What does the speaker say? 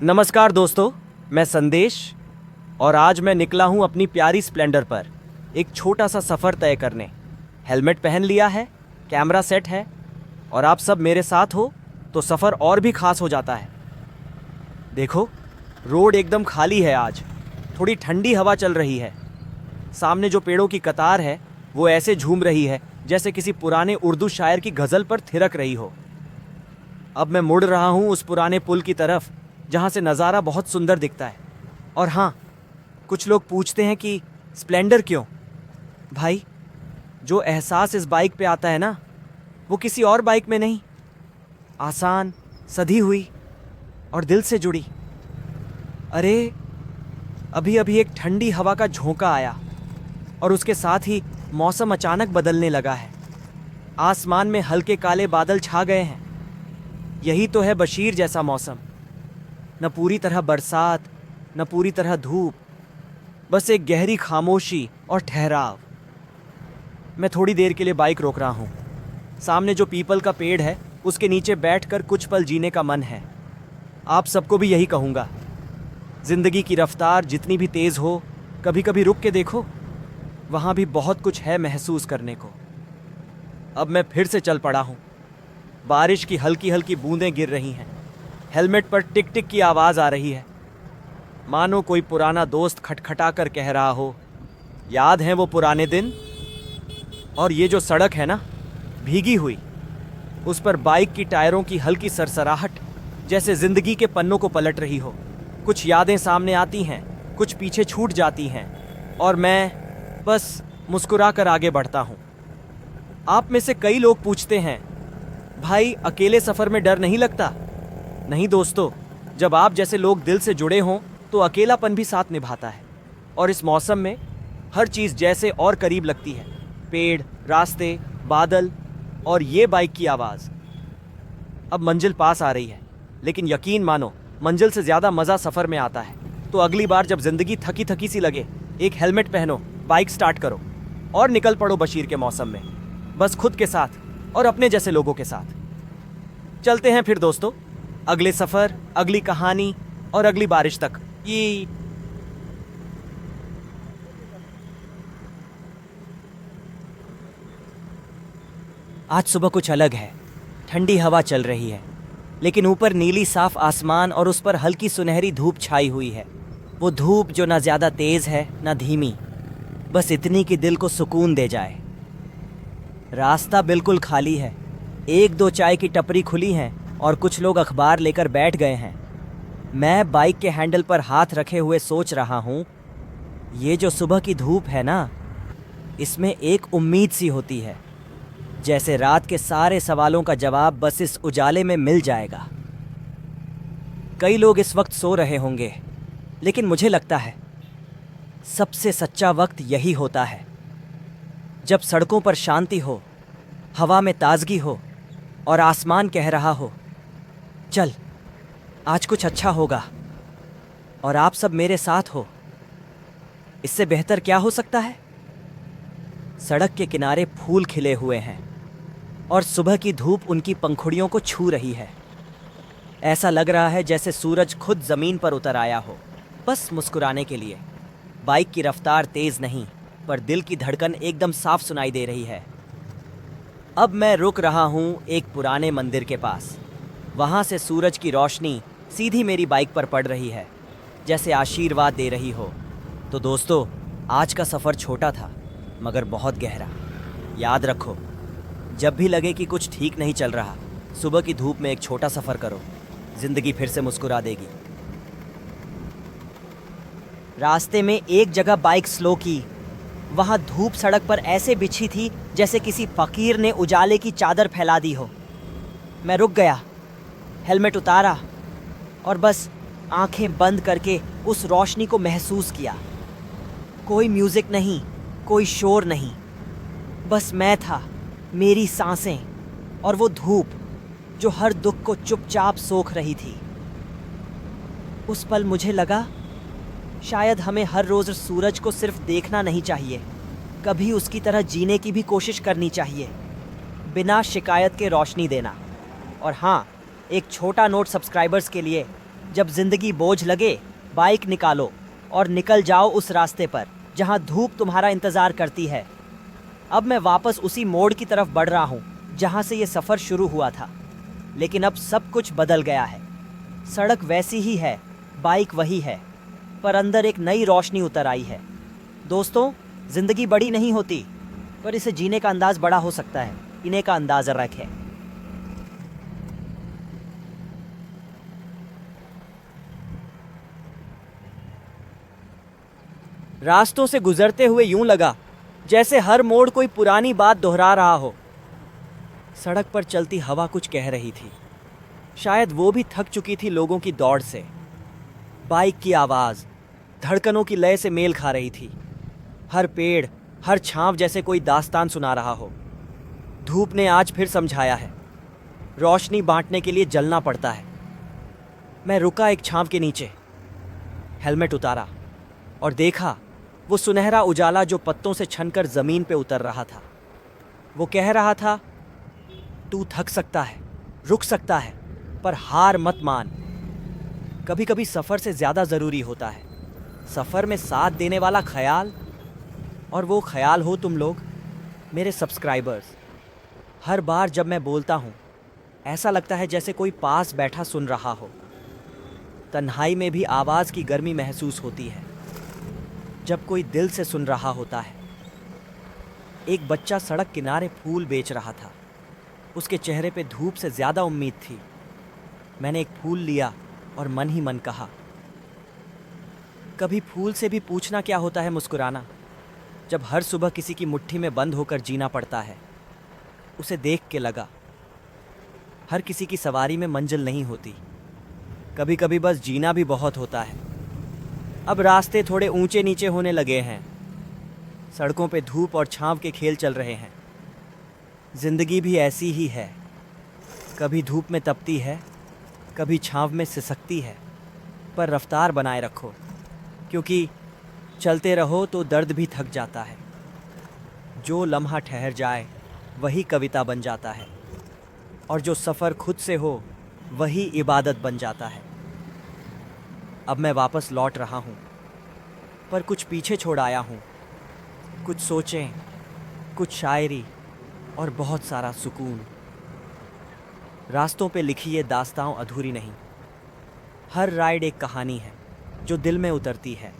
नमस्कार दोस्तों, मैं संदेश और आज मैं निकला हूं अपनी प्यारी स्प्लेंडर पर एक छोटा सा सफ़र तय करने। हेलमेट पहन लिया है, कैमरा सेट है और आप सब मेरे साथ हो तो सफ़र और भी खास हो जाता है। देखो, रोड एकदम खाली है आज, थोड़ी ठंडी हवा चल रही है। सामने जो पेड़ों की कतार है वो ऐसे झूम रही है जैसे किसी पुराने उर्दू शायर की गज़ल पर थिरक रही हो। अब मैं मुड़ रहा हूँ उस पुराने पुल की तरफ जहाँ से नज़ारा बहुत सुंदर दिखता है। और हाँ, कुछ लोग पूछते हैं कि स्प्लेंडर क्यों? भाई, जो एहसास इस बाइक पे आता है ना, वो किसी और बाइक में नहीं। आसान, सधी हुई और दिल से जुड़ी। अरे, अभी अभी एक ठंडी हवा का झोंका आया और उसके साथ ही मौसम अचानक बदलने लगा है। आसमान में हल्के काले बादल छा गए हैं। यही तो है बशीर जैसा मौसम। न पूरी तरह बरसात, न पूरी तरह धूप, बस एक गहरी खामोशी और ठहराव। मैं थोड़ी देर के लिए बाइक रोक रहा हूँ। सामने जो पीपल का पेड़ है उसके नीचे बैठकर कुछ पल जीने का मन है। आप सबको भी यही कहूँगा, जिंदगी की रफ्तार जितनी भी तेज़ हो, कभी कभी रुक के देखो, वहाँ भी बहुत कुछ है महसूस करने को। अब मैं फिर से चल पड़ा हूँ। बारिश की हल्की हल्की बूंदें गिर रही हैं। हेलमेट पर टिक टिक की आवाज़ आ रही है, मानो कोई पुराना दोस्त खटखटा कर कह रहा हो, याद हैं वो पुराने दिन? और ये जो सड़क है ना, भीगी हुई, उस पर बाइक की टायरों की हल्की सरसराहट जैसे ज़िंदगी के पन्नों को पलट रही हो। कुछ यादें सामने आती हैं, कुछ पीछे छूट जाती हैं और मैं बस मुस्कुरा कर आगे बढ़ता हूँ। आप में से कई लोग पूछते हैं, भाई अकेले सफ़र में डर नहीं लगता? नहीं दोस्तों, जब आप जैसे लोग दिल से जुड़े हों तो अकेलापन भी साथ निभाता है। और इस मौसम में हर चीज़ जैसे और करीब लगती है। पेड़, रास्ते, बादल और ये बाइक की आवाज़। अब मंजिल पास आ रही है, लेकिन यकीन मानो मंजिल से ज़्यादा मज़ा सफ़र में आता है। तो अगली बार जब ज़िंदगी थकी थकी सी लगे, एक हेलमेट पहनो, बाइक स्टार्ट करो और निकल पड़ो बशीर के मौसम में, बस खुद के साथ और अपने जैसे लोगों के साथ। चलते हैं फिर दोस्तों, अगले सफ़र, अगली कहानी और अगली बारिश तक। ये आज सुबह कुछ अलग है। ठंडी हवा चल रही है, लेकिन ऊपर नीली साफ आसमान और उस पर हल्की सुनहरी धूप छाई हुई है। वो धूप जो ना ज़्यादा तेज़ है ना धीमी, बस इतनी कि दिल को सुकून दे जाए। रास्ता बिल्कुल खाली है। एक दो चाय की टपरी खुली हैं और कुछ लोग अखबार लेकर बैठ गए हैं। मैं बाइक के हैंडल पर हाथ रखे हुए सोच रहा हूँ, ये जो सुबह की धूप है ना, इसमें एक उम्मीद सी होती है, जैसे रात के सारे सवालों का जवाब बस इस उजाले में मिल जाएगा। कई लोग इस वक्त सो रहे होंगे, लेकिन मुझे लगता है सबसे सच्चा वक्त यही होता है, जब सड़कों पर शांति हो, हवा में ताजगी हो और आसमान कह रहा हो, चल आज कुछ अच्छा होगा, और आप सब मेरे साथ हो। इससे बेहतर क्या हो सकता है? सड़क के किनारे फूल खिले हुए हैं और सुबह की धूप उनकी पंखुड़ियों को छू रही है। ऐसा लग रहा है जैसे सूरज खुद ज़मीन पर उतर आया हो, बस मुस्कुराने के लिए। बाइक की रफ्तार तेज़ नहीं, पर दिल की धड़कन एकदम साफ सुनाई दे रही है। अब मैं रुक रहा हूँ एक पुराने मंदिर के पास। वहाँ से सूरज की रोशनी सीधी मेरी बाइक पर पड़ रही है, जैसे आशीर्वाद दे रही हो। तो दोस्तों, आज का सफ़र छोटा था मगर बहुत गहरा। याद रखो, जब भी लगे कि कुछ ठीक नहीं चल रहा, सुबह की धूप में एक छोटा सफ़र करो, ज़िंदगी फिर से मुस्कुरा देगी। रास्ते में एक जगह बाइक स्लो की। वहाँ धूप सड़क पर ऐसे बिछी थी जैसे किसी फ़कीर ने उजाले की चादर फैला दी हो। मैं रुक गया, हेलमेट उतारा और बस आंखें बंद करके उस रोशनी को महसूस किया। कोई म्यूज़िक नहीं, कोई शोर नहीं, बस मैं था, मेरी सांसें और वो धूप जो हर दुख को चुपचाप सोख रही थी। उस पल मुझे लगा, शायद हमें हर रोज़ सूरज को सिर्फ देखना नहीं चाहिए, कभी उसकी तरह जीने की भी कोशिश करनी चाहिए, बिना शिकायत के रोशनी देना। और हाँ, एक छोटा नोट सब्सक्राइबर्स के लिए, जब जिंदगी बोझ लगे, बाइक निकालो और निकल जाओ उस रास्ते पर जहां धूप तुम्हारा इंतजार करती है। अब मैं वापस उसी मोड़ की तरफ बढ़ रहा हूं जहां से ये सफर शुरू हुआ था, लेकिन अब सब कुछ बदल गया है। सड़क वैसी ही है, बाइक वही है, पर अंदर एक नई रोशनी उतर आई है। दोस्तों, जिंदगी बड़ी नहीं होती, पर इसे जीने का अंदाज बड़ा हो सकता है। इन्हें का अंदाज रखें। रास्तों से गुजरते हुए यूं लगा जैसे हर मोड़ कोई पुरानी बात दोहरा रहा हो। सड़क पर चलती हवा कुछ कह रही थी, शायद वो भी थक चुकी थी लोगों की दौड़ से। बाइक की आवाज़ धड़कनों की लय से मेल खा रही थी। हर पेड़, हर छांव जैसे कोई दास्तान सुना रहा हो। धूप ने आज फिर समझाया है, रोशनी बांटने के लिए जलना पड़ता है। मैं रुका एक छांव के नीचे, हेलमेट उतारा और देखा वो सुनहरा उजाला जो पत्तों से छनकर जमीन पे उतर रहा था। वो कह रहा था, तू थक सकता है, रुक सकता है, पर हार मत मान। कभी कभी सफ़र से ज़्यादा ज़रूरी होता है सफ़र में साथ देने वाला ख्याल। और वो ख्याल हो तुम लोग, मेरे सब्सक्राइबर्स। हर बार जब मैं बोलता हूँ, ऐसा लगता है जैसे कोई पास बैठा सुन रहा हो। तन्हाई में भी आवाज़ की गर्मी महसूस होती है जब कोई दिल से सुन रहा होता है। एक बच्चा सड़क किनारे फूल बेच रहा था। उसके चेहरे पे धूप से ज़्यादा उम्मीद थी। मैंने एक फूल लिया और मन ही मन कहा, कभी फूल से भी पूछना क्या होता है मुस्कुराना, जब हर सुबह किसी की मुट्ठी में बंद होकर जीना पड़ता है। उसे देख के लगा, हर किसी की सवारी में मंजिल नहीं होती, कभी कभी बस जीना भी बहुत होता है। अब रास्ते थोड़े ऊंचे नीचे होने लगे हैं। सड़कों पे धूप और छांव के खेल चल रहे हैं। जिंदगी भी ऐसी ही है, कभी धूप में तपती है, कभी छांव में सिसकती है। पर रफ्तार बनाए रखो, क्योंकि चलते रहो तो दर्द भी थक जाता है। जो लम्हा ठहर जाए वही कविता बन जाता है, और जो सफ़र खुद से हो वही इबादत बन जाता है। अब मैं वापस लौट रहा हूँ, पर कुछ पीछे छोड़ आया हूँ। कुछ सोचें, कुछ शायरी और बहुत सारा सुकून। रास्तों पे लिखी ये दास्तां अधूरी नहीं। हर राइड एक कहानी है जो दिल में उतरती है।